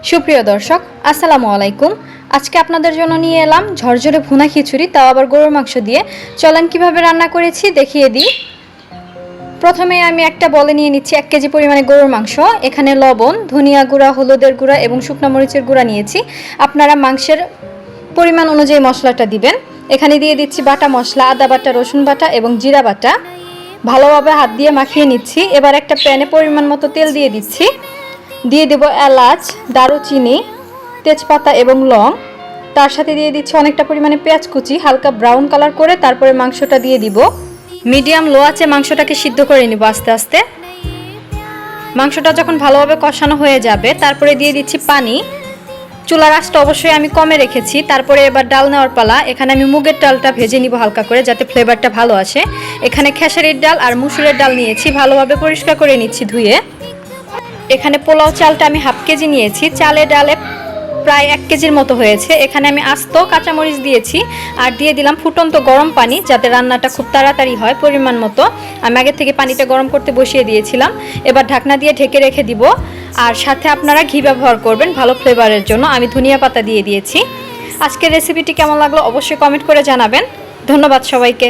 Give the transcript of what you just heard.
সুপ্রিয় দর্শক, আসসালামু আলাইকুম। আজকে আপনাদের জন্য নিয়ে এলাম ঝরঝরে ভুনা খিচুড়ি, তাও আবার গরুর মাংস দিয়ে। চলেন কিভাবে রান্না করেছি দেখিয়ে দিই। প্রথমে আমি একটা বলে নিয়ে নিচ্ছি 1 কেজি পরিমাণে গরুর মাংস। এখানে লবণ, ধনিয়া গুঁড়া, হলুদের গুঁড়া এবং শুকনো মরিচের গুঁড়া নিয়েছি। আপনারা মাংসের পরিমাণ অনুযায়ী মশলাটা দিবেন। এখানে দিয়ে দিচ্ছি বাটা মশলা, আদা বাটা, রসুন বাটা এবং জিরা বাটা। ভালোভাবে হাত দিয়ে মাখিয়ে নিচ্ছি। এবার একটা প্যানে পরিমাণ মতো তেল দিয়ে দিচ্ছি। দিয়ে দেব এলাচ, দারুচিনি, তেজপাতা এবং লং। তার সাথে দিয়ে দিচ্ছি অনেকটা পরিমাণে পেঁয়াজ কুচি, হালকা ব্রাউন কালার করে তারপরে মাংসটা দিয়ে দিব। মিডিয়াম লো আঁচে মাংসটাকে সিদ্ধ করে নিব আস্তে আস্তে। মাংসটা যখন ভালোভাবে কষানো হয়ে যাবে তারপরে দিয়ে দিচ্ছি পানি। চুলার আঁচটা অবশ্যই আমি কমে রেখেছি। তারপরে এবার ডাল নেওয়ার পালা। এখানে আমি মুগের ডালটা ভেজে নিব হালকা করে, যাতে ফ্লেভারটা ভালো আসে। এখানে খেসারির ডাল আর মুসুরের ডাল নিয়েছি, ভালোভাবে পরিষ্কার করে নিচ্ছি ধুয়ে। এখানে পোলাও চালটা আমি হাফ কেজি নিয়েছি, চালে ডালে প্রায় 1 কেজির মতো হয়েছে। এখানে আমি আস্ত কাঁচামরিচ দিয়েছি আর দিয়ে দিলাম ফুটন্ত গরম পানি, যাতে রান্নাটা খুব তাড়াতাড়ি হয়। পরিমাণ মতো আমি আগে থেকে পানিটা গরম করতে বসিয়ে দিয়েছিলাম। এবার ঢাকনা দিয়ে ঢেকে রেখে দিব। আর সাথে আপনারা ঘি ব্যবহার করবেন ভালো ফ্লেভারের জন্য। আমি ধনিয়া পাতা দিয়ে দিয়েছি। আজকের রেসিপিটি কেমন লাগলো অবশ্যই কমেন্ট করে জানাবেন। ধন্যবাদ সবাইকে।